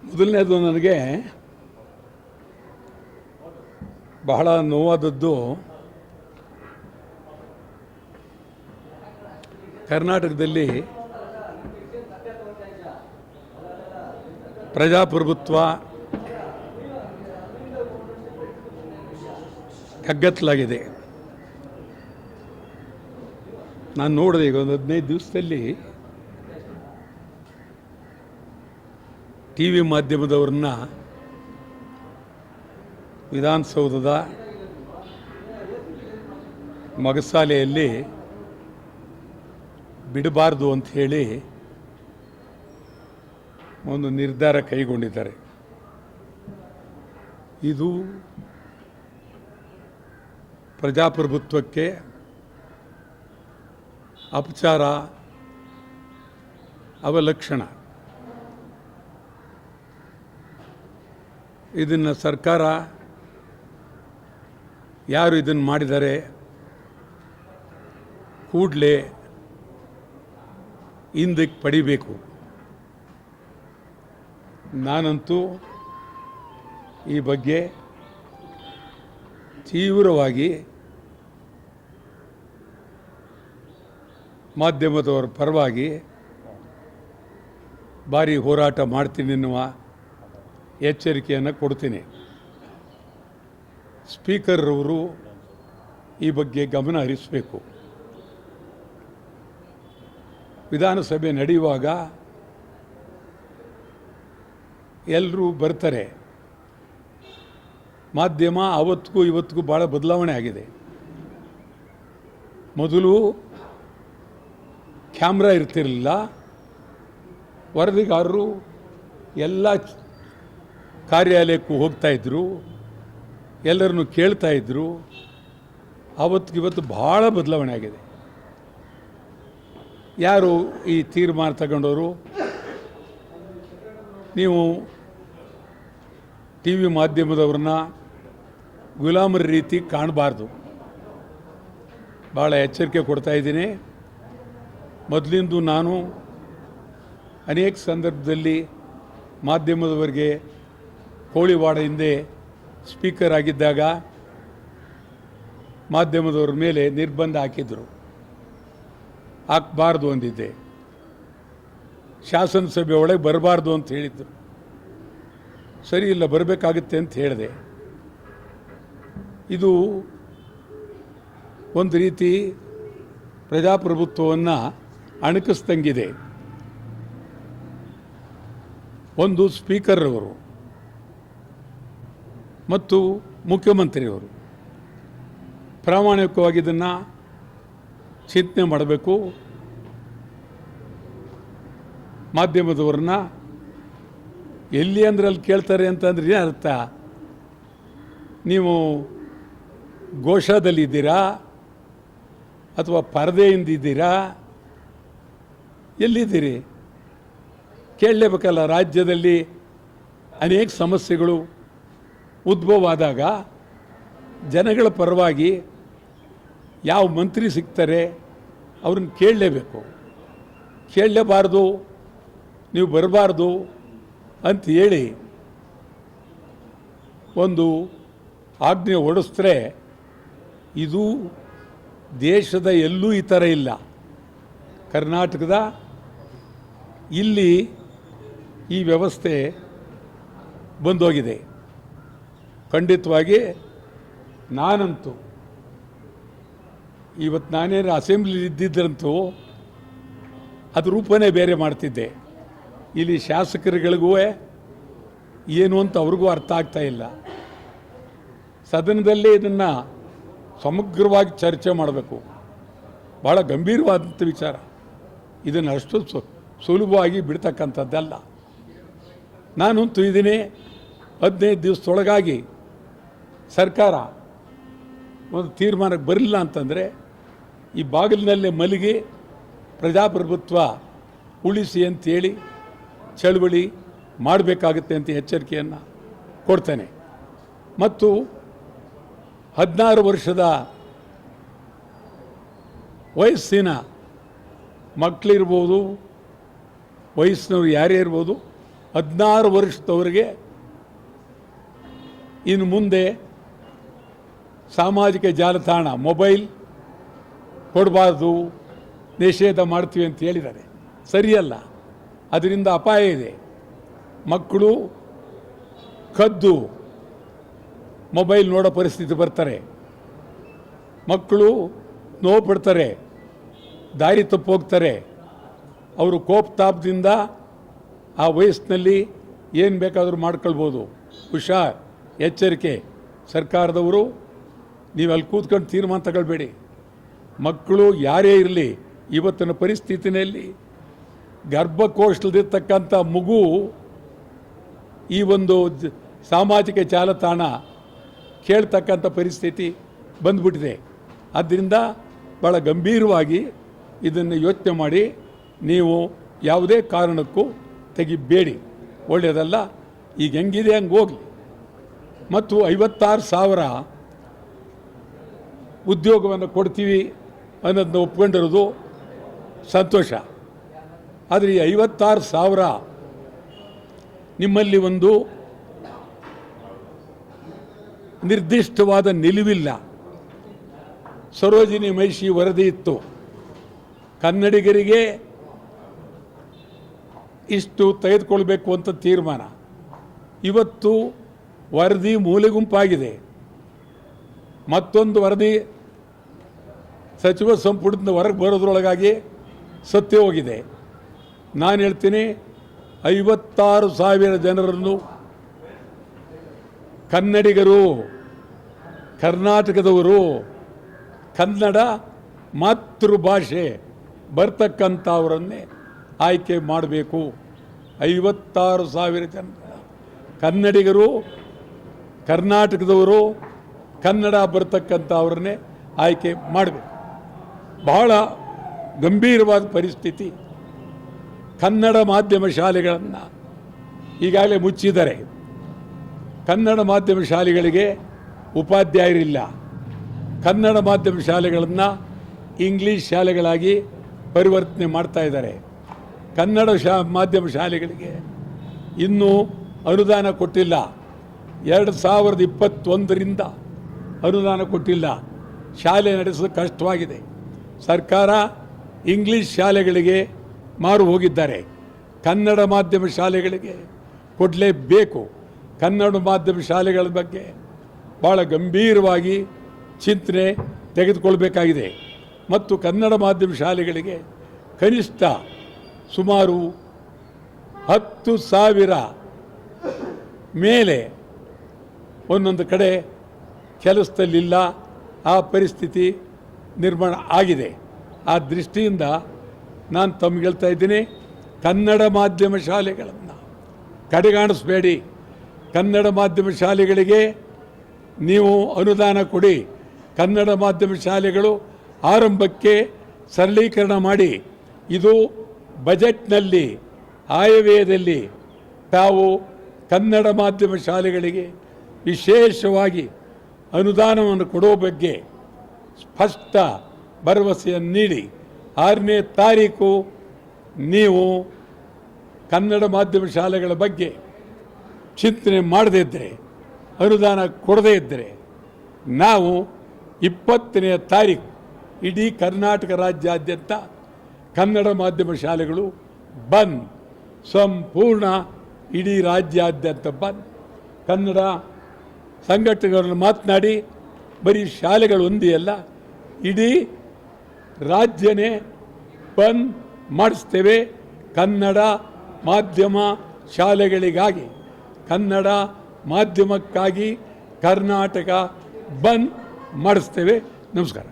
ಮೊದಲನೇದು ನನಗೆ ಬಹಳ ನೋವಾದದ್ದು ಕರ್ನಾಟಕದಲ್ಲಿ ಪ್ರಜಾಪ್ರಭುತ್ವ ಕಗ್ಗತ್ತಲಾಗಿದೆ. ನಾನು ನೋಡಿದೆ ಈಗ ಒಂದು 15 ದಿವಸದಲ್ಲಿ ಟಿ ವಿ ಮಾಧ್ಯಮದವ್ರನ್ನ ವಿಧಾನಸೌಧದ ಮೊಗಸಾಲೆಯಲ್ಲಿ ಬಿಡಬಾರ್ದು ಅಂತ ಹೇಳಿ ಒಂದು ನಿರ್ಧಾರ ಕೈಗೊಂಡಿದ್ದಾರೆ. ಇದು ಪ್ರಜಾಪ್ರಭುತ್ವಕ್ಕೆ ಅಪಚಾರ, ಅವಲಕ್ಷಣ. ಇದನ್ನು ಸರ್ಕಾರ ಯಾರು ಇದನ್ನು ಮಾಡಿದ್ದಾರೆ ಕೂಡಲೇ ಹಿಂದಕ್ಕೆ ಪಡಿಬೇಕು. ನಾನಂತೂ ಈ ಬಗ್ಗೆ ತೀವ್ರವಾಗಿ ಮಾಧ್ಯಮದವರ ಪರವಾಗಿ ಭಾರಿ ಹೋರಾಟ ಮಾಡ್ತೀನಿ ಎನ್ನುವ ಎಚ್ಚರಿಕೆಯನ್ನು ಕೊಡ್ತೀನಿ. ಸ್ಪೀಕರ್ ಅವರು ಈ ಬಗ್ಗೆ ಗಮನ ಹರಿಸಬೇಕು. ವಿಧಾನಸಭೆ ನಡೆಯುವಾಗ ಎಲ್ಲರೂ ಬರ್ತಾರೆ. ಮಾಧ್ಯಮ ಅವತ್ತಿಗೂ ಇವತ್ತಿಗೂ ಭಾಳ ಬದಲಾವಣೆ ಆಗಿದೆ. ಮೊದಲು ಕ್ಯಾಮ್ರಾ ಇರ್ತಿರಲಿಲ್ಲ. ವರದಿಗಾರರು ಎಲ್ಲ ಕಾರ್ಯಾಲಯಕ್ಕೂ ಹೋಗ್ತಾಯಿದ್ರು, ಎಲ್ಲರನ್ನು ಕೇಳ್ತಾಯಿದ್ರು. ಅವತ್ತಿಗಿವತ್ತು ಭಾಳ ಬದಲಾವಣೆ ಆಗಿದೆ. ಯಾರು ಈ ತೀರ್ಮಾನ ತಗೊಂಡವರು? ನೀವು ಟಿ ವಿ ಮಾಧ್ಯಮದವ್ರನ್ನ ಗುಲಾಮರ ರೀತಿ ಕಾಣಬಾರ್ದು. ಭಾಳ ಎಚ್ಚರಿಕೆ ಕೊಡ್ತಾಯಿದ್ದೀನಿ. ಮೊದಲಿಂದು ನಾನು ಅನೇಕ ಸಂದರ್ಭದಲ್ಲಿ ಮಾಧ್ಯಮದವರಿಗೆ ಕೋಳಿವಾಡ ಹಿಂದೆ ಸ್ಪೀಕರ್ ಆಗಿದ್ದಾಗ ಮಾಧ್ಯಮದವ್ರ ಮೇಲೆ ನಿರ್ಬಂಧ ಹಾಕಿದ್ರು. ಹಾಕಬಾರ್ದು ಅಂದಿದ್ದೆ. ಶಾಸನಸಭೆ ಒಳಗೆ ಬರಬಾರ್ದು ಅಂತ ಹೇಳಿದ್ರು. ಸರಿ ಇಲ್ಲ, ಬರಬೇಕಾಗುತ್ತೆ ಅಂತ ಹೇಳಿದೆ. ಇದು ಒಂದು ರೀತಿ ಪ್ರಜಾಪ್ರಭುತ್ವವನ್ನು ಅಣಕಿಸ್ದಂಗಿದೆ. ಒಂದು ಸ್ಪೀಕರ್ ಅವರು ಮತ್ತು ಮುಖ್ಯಮಂತ್ರಿಯವರು ಪ್ರಾಮಾಣಿಕವಾಗಿ ಇದನ್ನು ಚಿಂತನೆ ಮಾಡಬೇಕು. ಮಾಧ್ಯಮದವ್ರನ್ನ ಎಲ್ಲಿ ಅಂದ್ರೆ ಅಲ್ಲಿ ಕೇಳ್ತಾರೆ ಅಂತಂದ್ರೆ ಏನು ಅರ್ಥ? ನೀವು ಗೋಶಾದಲ್ಲಿದ್ದೀರಾ ಅಥವಾ ಪರದೆಯಿಂದಿದ್ದೀರಾ? ಎಲ್ಲಿದ್ದೀರಿ? ಕೇಳಲೇಬೇಕಲ್ಲ. ರಾಜ್ಯದಲ್ಲಿ ಅನೇಕ ಸಮಸ್ಯೆಗಳು ಉದ್ಭವ ಆದಾಗ ಜನಗಳ ಪರವಾಗಿ ಯಾವ ಮಂತ್ರಿ ಸಿಗ್ತಾರೆ ಅವ್ರನ್ನ ಕೇಳಲೇಬೇಕು. ಕೇಳಲೇಬಾರ್ದು, ನೀವು ಬರಬಾರ್ದು ಅಂತ ಹೇಳಿ ಒಂದು ಆಜ್ಞೆ ಹೊರಡಿಸಿದ್ರೆ ಇದು ದೇಶದ ಎಲ್ಲೂ ಈ ಥರ ಇಲ್ಲ. ಕರ್ನಾಟಕದ ಇಲ್ಲಿ ಈ ವ್ಯವಸ್ಥೆ ಬಂದೋಗಿದೆ. ಖಂಡಿತವಾಗಿ ನಾನಂತೂ ಇವತ್ತು ನಾನೇನು ಅಸೆಂಬ್ಲಿ ಇದ್ದಿದ್ರಂತೂ ಅದು ರೂಪನೇ ಬೇರೆ ಮಾಡ್ತಿದ್ದೆ. ಇಲ್ಲಿ ಶಾಸಕರುಗಳಿಗೂ ಏನು ಅಂತ ಅವ್ರಿಗೂ ಅರ್ಥ ಆಗ್ತಾ ಇಲ್ಲ. ಸದನದಲ್ಲಿ ಇದನ್ನು ಸಮಗ್ರವಾಗಿ ಚರ್ಚೆ ಮಾಡಬೇಕು. ಭಾಳ ಗಂಭೀರವಾದಂಥ ವಿಚಾರ. ಇದನ್ನು ಅಷ್ಟು ಸುಲಭವಾಗಿ ಬಿಡ್ತಕ್ಕಂಥದ್ದಲ್ಲ. ನಾನಂತೂ ಇದನ್ನೇ 15 ದಿವಸದೊಳಗಾಗಿ ಸರ್ಕಾರ ಒಂದು ತೀರ್ಮಾನಕ್ಕೆ ಬರಲಿಲ್ಲ ಅಂತಂದರೆ ಈ ಬಾಗಿಲಿನಲ್ಲೇ ಮಲಗಿ ಪ್ರಜಾಪ್ರಭುತ್ವ ಉಳಿಸಿ ಅಂತೇಳಿ ಚಳವಳಿ ಮಾಡಬೇಕಾಗುತ್ತೆ ಅಂತ ಎಚ್ಚರಿಕೆಯನ್ನು ಕೊಡ್ತೇನೆ. ಮತ್ತು 16 ವರ್ಷದ ವಯಸ್ಸಿನ ಮಕ್ಕಳಿರ್ಬೋದು, ವಯಸ್ಸಿನವ್ರು ಯಾರೇ ಇರ್ಬೋದು, 16 ವರ್ಷದವರೆಗೆ ಇನ್ನು ಮುಂದೆ ಸಾಮಾಜಿಕ ಜಾಲತಾಣ ಮೊಬೈಲ್ ಕೊಡಬಾರ್ದು, ನಿಷೇಧ ಮಾಡ್ತೀವಿ ಅಂತ ಹೇಳಿದ್ದಾರೆ. ಸರಿಯಲ್ಲ, ಅದರಿಂದ ಅಪಾಯ ಇದೆ. ಮಕ್ಕಳು ಕದ್ದು ಮೊಬೈಲ್ ನೋಡೋ ಪರಿಸ್ಥಿತಿ ಬರ್ತಾರೆ, ಮಕ್ಕಳು ನೋವು ಪಡ್ತಾರೆ, ದಾರಿ ತಪ್ಪೋಗ್ತಾರೆ. ಅವರು ಕೋಪತಾಪದಿಂದ ಆ ವಯಸ್ಸಿನಲ್ಲಿ ಏನು ಬೇಕಾದರೂ ಮಾಡ್ಕೊಳ್ಬೋದು. ಹುಷಾರ್, ಎಚ್ಚರಿಕೆ. ಸರ್ಕಾರದವರು ನೀವು ಅಲ್ಲಿ ಕೂತ್ಕೊಂಡು ತೀರ್ಮಾನ ತಗೊಳ್ಬೇಡಿ. ಮಕ್ಕಳು ಯಾರೇ ಇರಲಿ, ಇವತ್ತಿನ ಪರಿಸ್ಥಿತಿನಲ್ಲಿ ಗರ್ಭಕೋಶದಲ್ಲಿರ್ತಕ್ಕಂಥ ಮಗು ಈ ಒಂದು ಸಾಮಾಜಿಕ ಜಾಲತಾಣ ಕೇಳ್ತಕ್ಕಂಥ ಪರಿಸ್ಥಿತಿ ಬಂದ್ಬಿಟ್ಟಿದೆ. ಆದ್ದರಿಂದ ಭಾಳ ಗಂಭೀರವಾಗಿ ಇದನ್ನು ಯೋಚನೆ ಮಾಡಿ ನೀವು ಯಾವುದೇ ಕಾರಣಕ್ಕೂ ತೆಗಿಬೇಡಿ, ಒಳ್ಳೆಯದಲ್ಲ. ಈಗ ಹೆಂಗಿದೆ ಹಂಗೆ ಹೋಗಲಿ. ಮತ್ತು 56,000 ಉದ್ಯೋಗವನ್ನು ಕೊಡ್ತೀವಿ ಅನ್ನೋದನ್ನ ಒಪ್ಕೊಂಡಿರೋದು ಸಂತೋಷ. ಆದರೆ ಈ 56,000 ನಿಮ್ಮಲ್ಲಿ ಒಂದು ನಿರ್ದಿಷ್ಟವಾದ ನಿಲುವಿಲ್ಲ. ಸರೋಜಿನಿ ಮಹಿಷಿ ವರದಿ ಇತ್ತು, ಕನ್ನಡಿಗರಿಗೆ ಇಷ್ಟು ತೆಗೆದುಕೊಳ್ಬೇಕು ಅಂತ ತೀರ್ಮಾನ. ಇವತ್ತು ವರದಿ ಮೂಲೆಗುಂಪಾಗಿದೆ. ಮತ್ತೊಂದು ವರದಿ ಸಚಿವ ಸಂಪುಟದಿಂದ ಹೊರಗೆ ಬರೋದ್ರೊಳಗಾಗಿ ಸತ್ಯ ಹೋಗಿದೆ. ನಾನು ಹೇಳ್ತೀನಿ, 56,000 ಜನರನ್ನು ಕನ್ನಡಿಗರು, ಕರ್ನಾಟಕದವರು, ಕನ್ನಡ ಮಾತೃಭಾಷೆ ಬರ್ತಕ್ಕಂಥವರನ್ನೇ ಆಯ್ಕೆ ಮಾಡಬೇಕು. 56,000 ಜನ ಕನ್ನಡಿಗರು, ಕರ್ನಾಟಕದವರು, ಕನ್ನಡ ಬರ್ತಕ್ಕಂಥವ್ರನ್ನೇ ಆಯ್ಕೆ ಮಾಡಬೇಕು. ಬಹಳ ಗಂಭೀರವಾದ ಪರಿಸ್ಥಿತಿ. ಕನ್ನಡ ಮಾಧ್ಯಮ ಶಾಲೆಗಳನ್ನು ಈಗಾಗಲೇ ಮುಚ್ಚಿದ್ದಾರೆ. ಕನ್ನಡ ಮಾಧ್ಯಮ ಶಾಲೆಗಳಿಗೆ ಉಪಾಧ್ಯಾಯರಿಲ್ಲ. ಕನ್ನಡ ಮಾಧ್ಯಮ ಶಾಲೆಗಳನ್ನು ಇಂಗ್ಲೀಷ್ ಶಾಲೆಗಳಾಗಿ ಪರಿವರ್ತನೆ ಮಾಡ್ತಾ ಇದ್ದಾರೆ. ಕನ್ನಡ ಮಾಧ್ಯಮ ಶಾಲೆಗಳಿಗೆ ಇನ್ನೂ ಅನುದಾನ ಕೊಟ್ಟಿಲ್ಲ. 2021ರಿಂದ ಅನುದಾನ ಕೊಟ್ಟಿಲ್ಲ. ಶಾಲೆ ನಡೆಸೋದು ಕಷ್ಟವಾಗಿದೆ. ಸರ್ಕಾರ ಇಂಗ್ಲೀಷ್ ಶಾಲೆಗಳಿಗೆ ಮಾರು ಹೋಗಿದ್ದಾರೆ. ಕನ್ನಡ ಮಾಧ್ಯಮ ಶಾಲೆಗಳಿಗೆ ಕೊಡಲೇಬೇಕು. ಕನ್ನಡ ಮಾಧ್ಯಮ ಶಾಲೆಗಳ ಬಗ್ಗೆ ಭಾಳ ಗಂಭೀರವಾಗಿ ಚಿಂತನೆ ತೆಗೆದುಕೊಳ್ಬೇಕಾಗಿದೆ. ಮತ್ತು ಕನ್ನಡ ಮಾಧ್ಯಮ ಶಾಲೆಗಳಿಗೆ ಕನಿಷ್ಠ ಸುಮಾರು 10,000 ಮೇಲೆ ಒಂದೊಂದು ಕಡೆ ಕೆಲಸದಲ್ಲಿಲ್ಲ. ಆ ಪರಿಸ್ಥಿತಿ ನಿರ್ಮಾಣ ಆಗಿದೆ. ಆ ದೃಷ್ಟಿಯಿಂದ ನಾನು ತಮಗೆ ಹೇಳ್ತಾ ಇದ್ದೀನಿ, ಕನ್ನಡ ಮಾಧ್ಯಮ ಶಾಲೆಗಳನ್ನು ಕಡೆಗಾಣಿಸಬೇಡಿ. ಕನ್ನಡ ಮಾಧ್ಯಮ ಶಾಲೆಗಳಿಗೆ ನೀವು ಅನುದಾನ ಕೊಡಿ. ಕನ್ನಡ ಮಾಧ್ಯಮ ಶಾಲೆಗಳು ಆರಂಭಕ್ಕೆ ಸರಳೀಕರಣ ಮಾಡಿ. ಇದು ಬಜೆಟ್ನಲ್ಲಿ ಆಯವ್ಯಯದಲ್ಲಿ ತಾವು ಕನ್ನಡ ಮಾಧ್ಯಮ ಶಾಲೆಗಳಿಗೆ ವಿಶೇಷವಾಗಿ ಅನುದಾನವನ್ನು ಕೊಡೋ ಬಗ್ಗೆ ಸ್ಪಷ್ಟ ಭರವಸೆಯನ್ನು ನೀಡಿ 6ನೇ ತಾರೀಕು ನೀವು ಕನ್ನಡ ಮಾಧ್ಯಮ ಶಾಲೆಗಳ ಬಗ್ಗೆ ಚಿಂತನೆ ಮಾಡದೇ ಇದ್ದರೆ, ಅನುದಾನ ಕೊಡದೇ ಇದ್ದರೆ, ನಾವು 20ನೇ ತಾರೀಕು ಇಡೀ ಕರ್ನಾಟಕ ರಾಜ್ಯಾದ್ಯಂತ ಕನ್ನಡ ಮಾಧ್ಯಮ ಶಾಲೆಗಳು ಬಂದ್, ಸಂಪೂರ್ಣ ಇಡೀ ರಾಜ್ಯಾದ್ಯಂತ ಬಂದ್. ಕನ್ನಡ ಸಂಘಟನೆಗಳನ್ನು ಮಾತನಾಡಿ ಬರೀ ಶಾಲೆಗಳು ಒಂದೇ ಅಲ್ಲ, ಇಡೀ ರಾಜ್ಯನೇ ಬಂದ್ ಮಾಡಿಸ್ತೇವೆ. ಕನ್ನಡ ಮಾಧ್ಯಮ ಶಾಲೆಗಳಿಗಾಗಿ, ಕನ್ನಡ ಮಾಧ್ಯಮಕ್ಕಾಗಿ ಕರ್ನಾಟಕ ಬಂದ್ ಮಾಡಿಸ್ತೇವೆ. ನಮಸ್ಕಾರ.